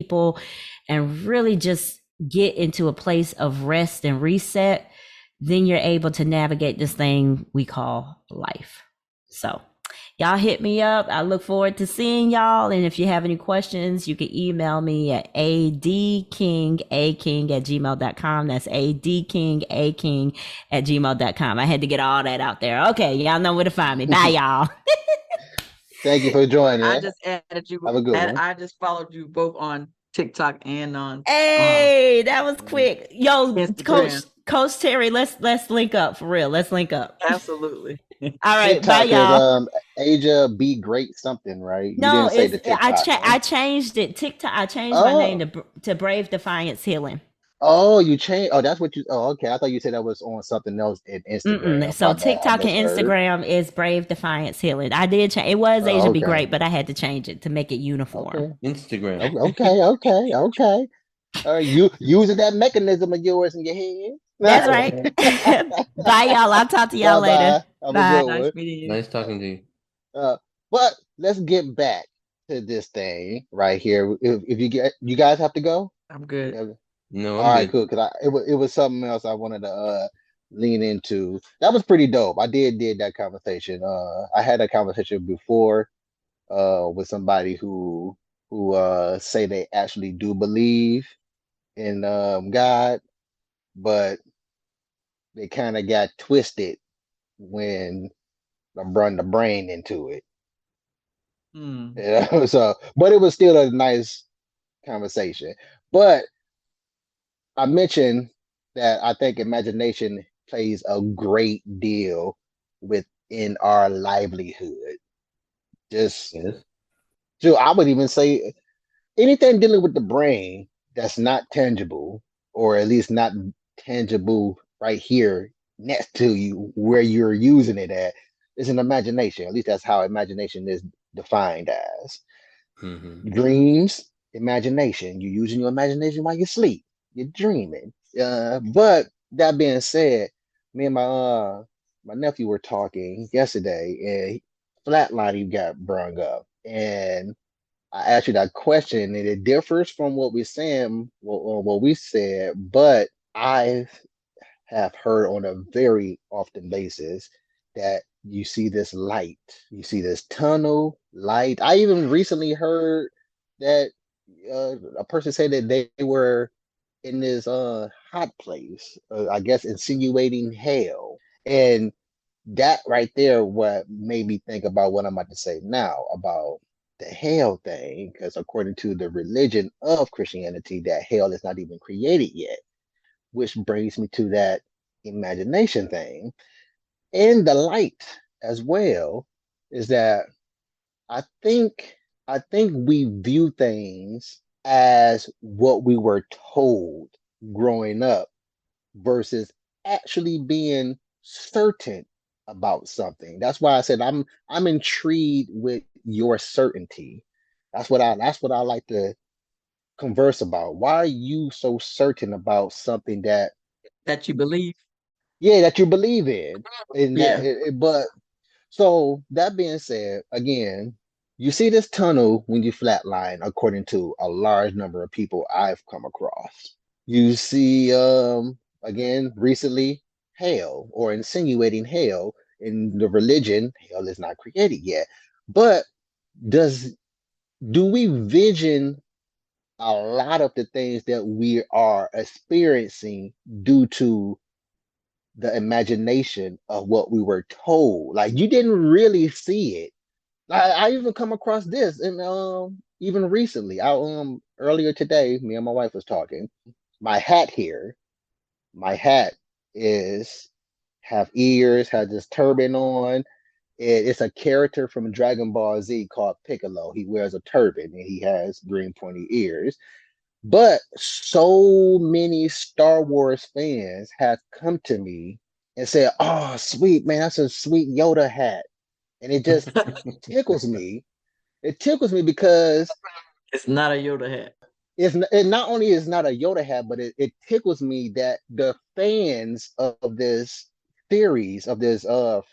people and really just get into a place of rest and reset, then you're able to navigate this thing we call life. So y'all hit me up. I look forward to seeing y'all. And if you have any questions, you can email me at adkingaking@gmail.com. That's adkingaking@gmail.com. I had to get all that out there. Okay, y'all know where to find me. Bye, y'all. Thank you for joining. I just added you. Have a good one. I just followed you both on TikTok and on Hey, that was quick. Yo, Instagram. Coach Terry, let's link up for real. Let's link up. Absolutely. All right, bye, TikTok y'all. is Asia Be Great something, right? You No, didn't say it's the TikTok I name. changed it. TikTok. I changed my Oh, name to Brave Defiance Healing. oh, you changed. Oh, that's what you. Oh, okay. I thought you said that was on something else in Mm-mm. Instagram. So My bad. I TikTok and misheard. Instagram is Brave Defiance Healing. I did change. It was Oh, Asia Be okay. Great, but I had to change it to make it uniform. Okay. Instagram. Okay. Okay. Okay. You using that mechanism of yours in your head. That's right. Bye, y'all. I'll talk to y'all Bye later. bye. Have a Bye. good Nice one. meeting you. Nice talking to you. But let's get back to this thing right here. If you guys have to go. I'm good. Yeah. No, All I'm right, good. cool. Because it was something else I wanted to lean into. That was pretty dope. I did that conversation. I had a conversation before with somebody who say they actually do believe in God, but they kind of got twisted when I brought the brain into it. Hmm. So, but it was still a nice conversation. But I mentioned that I think imagination plays a great deal within our livelihood. Just, Yes. so I would even say anything dealing with the brain that's not tangible, or at least not tangible right here next to you where you're using it at, is an imagination. At least that's how imagination is defined as. Mm-hmm. Dreams, imagination. You're using your imagination while you sleep. You're dreaming. But that being said, me and my nephew were talking yesterday, and flatlining got brung up, and I asked you that question, and it differs from what we're saying, what we said, but I have heard on a very often basis that you see this light, you see this tunnel light. I even recently heard that a person said that they were in this hot place, I guess insinuating hell. And that right there what made me think about what I'm about to say now about the hell thing, because according to the religion of Christianity, that hell is not even created yet, which brings me to that imagination thing. And the light as well is that I think I think we view things as what we were told growing up versus actually being certain about something. That's why I said I'm intrigued with your certainty. That's what I like to converse about. Why are you so certain about something That you believe. that you believe in? And Yeah. but so that being said, again, you see this tunnel when you flatline, according to a large number of people I've come across. You see, again, recently, hell or insinuating hell in the religion. Hell is not created yet, but does do we vision a lot of the things that we are experiencing due to the imagination of what we were told? Like you didn't really see it. I even come across this, and even recently, I earlier today, me and my wife was talking. My hat here, my hat is have ears, has this turban on. It's a character from Dragon Ball Z called Piccolo. He wears a turban and he has green pointy ears. But so many Star Wars fans have come to me and said, "Oh, sweet man, that's a sweet Yoda hat," and it just tickles me. It tickles me because It's not a Yoda hat. it not only is not a Yoda hat, but it tickles me that the fans of this series of this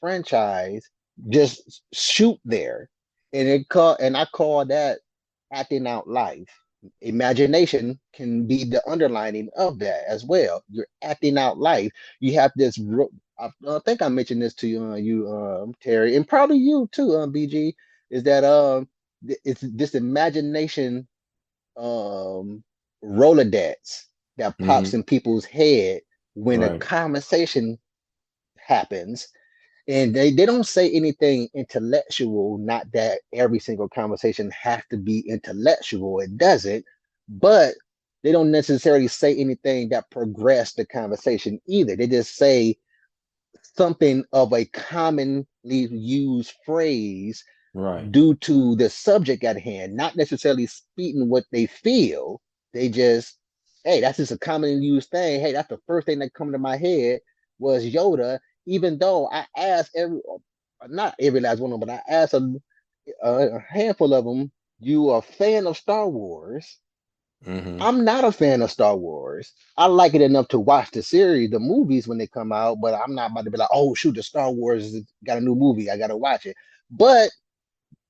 franchise just shoot there, and I call that acting out life. Imagination can be the underlining of that as well. You're acting out life. You have this. I think I mentioned this to you, Terry, and probably you too, BG. Is that it's this imagination um Rolodex that pops Hmm. in people's head when a Right. conversation happens, and they don't say anything intellectual. Not that every single conversation has to be intellectual, it doesn't, but they don't necessarily say anything that progress the conversation either. They just say something of a commonly used phrase Right. due to the subject at hand, not necessarily speaking what they feel. They just, hey, that's just a commonly used thing. Hey, that's the first thing that come to my head was Yoda, even though I asked not every last one of them, but I asked a handful of them, you a fan of Star Wars? Hmm. I'm not a fan of Star Wars. I like it enough to watch the series, the movies when they come out, but I'm not about to be like, oh shoot, the Star Wars got a new movie, I gotta watch it. But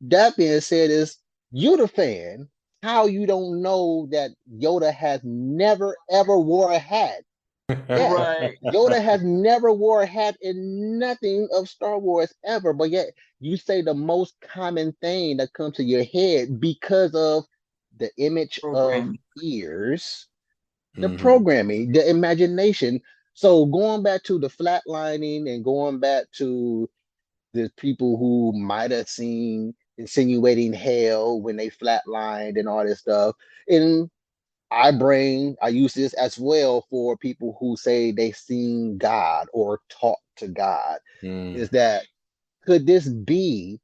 that being said, is you the fan? How you don't know that Yoda has never ever wore a hat? Yes, Right. Yoda has never wore a hat in nothing of Star Wars ever, but yet you say the most common thing that comes to your head because of the image of Programming. ears, the Hmm. programming, the imagination. So going back to the flatlining and going back to the people who might have seen insinuating hell when they flatlined and all this stuff. And I use this as well for people who say they seen God or talk to God. Is Mm. that could this be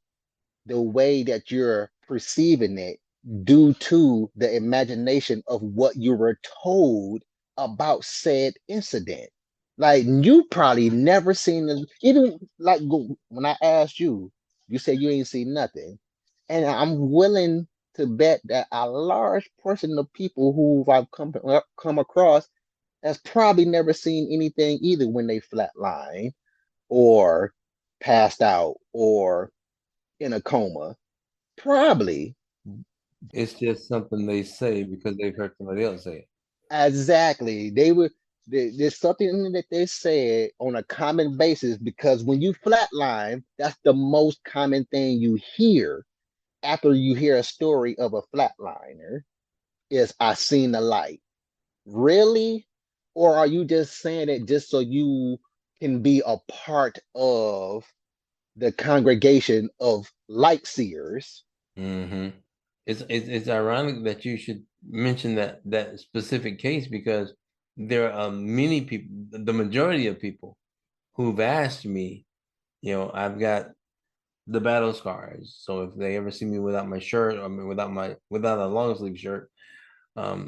the way that you're perceiving it due to the imagination of what you were told about said incident? Like you probably never seen this, even like when I asked you, you said you ain't seen nothing. And I'm willing to bet that a large portion of people who I've come across has probably never seen anything either when they flatline or passed out or in a coma. Probably. It's just something they say because they've heard somebody else say it. Exactly. They were there's something that they said on a common basis because when you flatline, that's the most common thing you hear after you hear a story of a flatliner is I seen the light. Really? Or are you just saying it just so you can be a part of the congregation of light seers? Hmm. It's ironic that you should mention that specific case because there are many people, the majority of people who've asked me, I've got the battle scars. So if they ever see me without my shirt, I mean without a long sleeve shirt,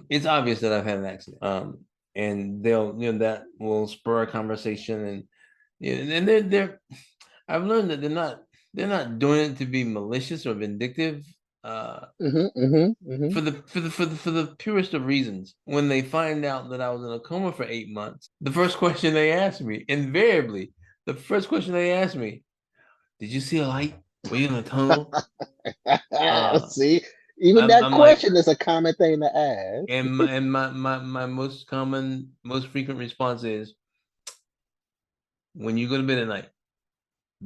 it's obvious that I've had an accident. And they'll that will spur a conversation and they're I've learned that they're not doing it to be malicious or vindictive. Uh, Hmm. for the purest of reasons. When they find out that I was in a coma for 8 months, the first question they asked me, invariably, the first question they asked me, "Did you see a light? Were you in a tunnel?" Uh, See, even I'm that I'm like, question is a common thing to ask. and my most frequent response is, when you go to bed at night,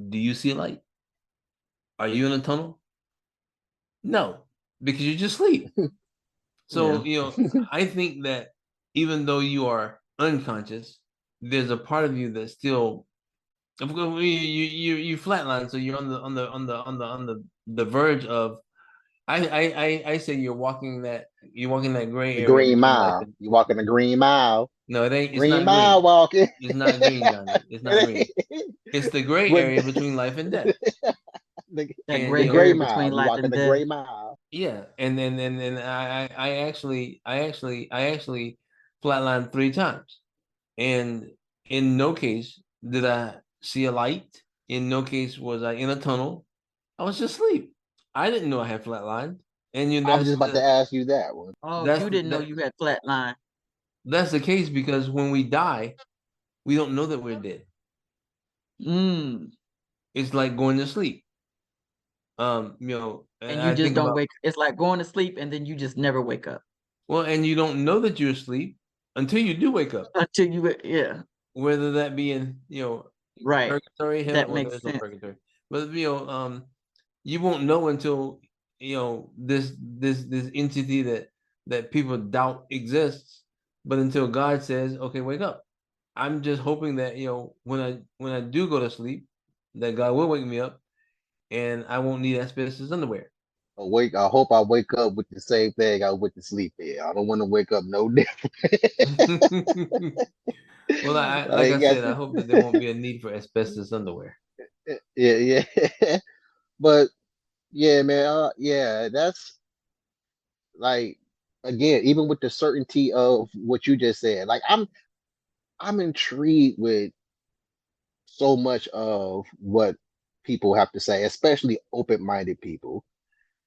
do you see a light? Are you in a tunnel? No, because you just sleep. Yeah. So, I think that even though you are unconscious, there's a part of you that still, of course, you flatline, so you're on the verge of. I say you're walking that gray The area Green between life Mile. and You walking the Green Mile. no, it ain't. It's Green not Mile green. walking. It's not green, Johnny. It's not green. It's the gray With area between life and death. That And the gray Gray area Mile. between You life walking and the death. Gray Mile. yeah, and I actually flatlined 3 times. And in no case did I see a light. In no case was I in a tunnel. I was just asleep. I didn't know I had flatlined. And I was just about to ask you that one. Oh, that's you didn't know that you had flatline. that's the case because when we die, we don't know that we're dead. Mm. It's like going to sleep. And And you I just think don't about wake. It's like going to sleep and then you just never wake up. Well, and you don't know that you're asleep until you do wake up. Until you, yeah, Whether that be in, right. purgatory, heaven. That Well, makes there's no sense. purgatory, but you won't know until this entity that people doubt exists, but until God says, "Okay, wake up." I'm just hoping that when I do go to sleep, that God will wake me up, and I won't need asbestos underwear. I hope I wake up with the same thing I went to sleep in. I don't want to wake up no different. Well, like Like, I said, I hope that there won't be a need for asbestos underwear. yeah, yeah. But yeah, man, yeah, that's like again, even with the certainty of what you just said, like I'm intrigued with so much of what people have to say, especially open-minded people,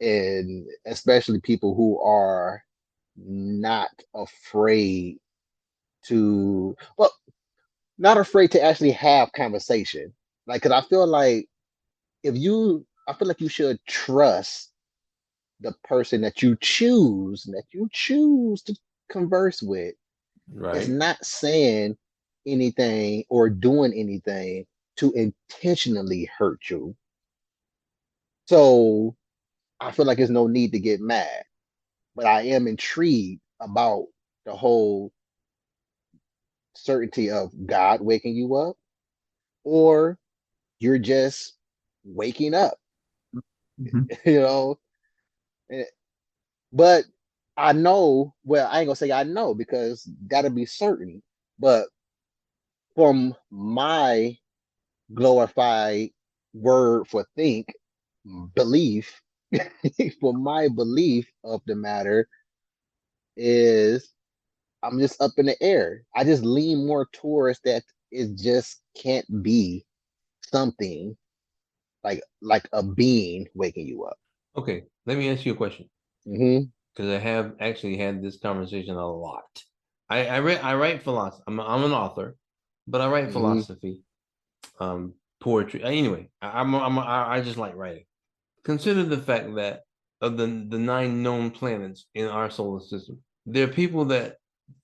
and especially people who are not afraid to, well, not afraid to actually have conversation. Like, cause I feel like I feel like you should trust the person that you choose to converse with is Right. not saying anything or doing anything to intentionally hurt you. So I feel like there's no need to get mad, but I am intrigued about the whole certainty of God waking you up, or you're just waking up, Mhm. you know. Eh, But I know, well, I ain't gonna say I know because that'll be certain. But from my glorified word for think, belief, for my belief of the matter is I'm just up in the air. I just lean more towards that it just can't be something like a being waking you up. Okay, let me ask you a question, Hmm. because I have actually had this conversation a lot. I write philosophy. I'm an author, but I write Hmm. philosophy, poetry. Anyway, I just like writing. Consider the fact that of the nine known planets in our solar system, there are people that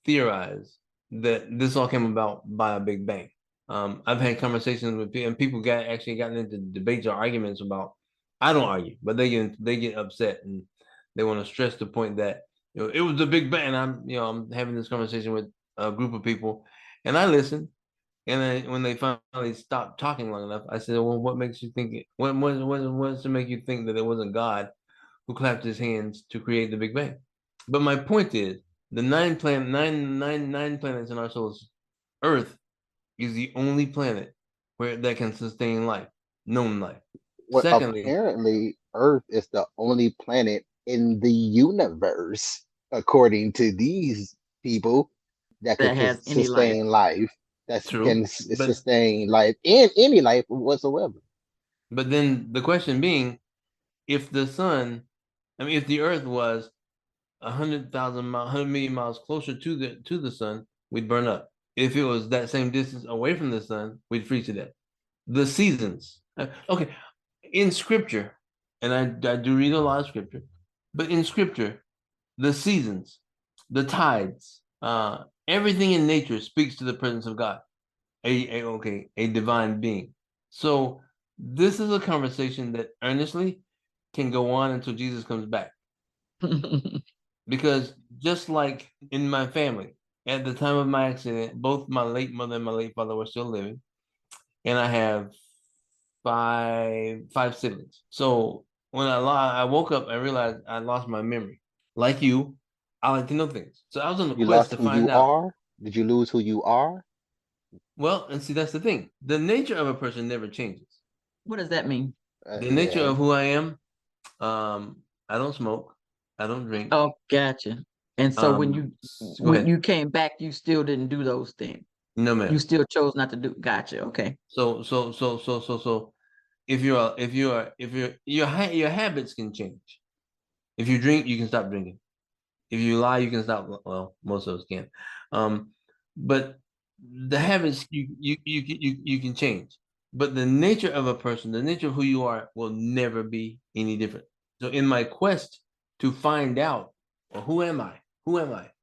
theorize that this all came about by a big bang. I've had conversations with people, and people gotten into debates or arguments about. I don't argue, but they get upset, and they want to stress the point that it was the big bang. I'm having this conversation with a group of people, and I listen. And then when they finally stopped talking long enough, I said, "Well, what makes you think it? What's to make you think that it wasn't God who clapped his hands to create the Big Bang?" But my point is, the nine planets in our solar system, Earth is the only planet where that can sustain life, known life. Well, Secondly, apparently, Earth is the only planet in the universe, according to these people, that could That has any life. sustain life, that true, can but sustain life in any life whatsoever. then the question being, if the sun, if the Earth was 100,000 miles, 100 million miles closer to the sun, we'd burn up. If it was that same distance away from the sun, we'd freeze to death. The seasons. Okay, in scripture, and I do read a lot of scripture, but in scripture, the seasons, the tides, everything in nature speaks to the presence of God, a divine being. So this is a conversation that earnestly can go on until Jesus comes back. Because just like in my family, at the time of my accident, both my late mother and my late father were still living, and I have five siblings. So when I woke up, I realized I lost my memory. Like you, I like to know things. So I was on a You quest lost to who find you out. are. Did you lose who you are? Well, and see, that's the thing. The nature of a person never changes. What does that mean? The nature Yeah. of who I am, I don't smoke, I don't drink. Oh, gotcha. And so Go when ahead. you came back, you still didn't do those things. No, You ma'am. still chose not to do. Gotcha. Okay. So if your habits can change. If you drink, you can stop drinking. If you lie, you can stop. Well, most of us can. Um, but the habits you can change. But the nature of a person, the nature of who you are, will never be any different. So in my quest to find out, well, who am I? Who am I?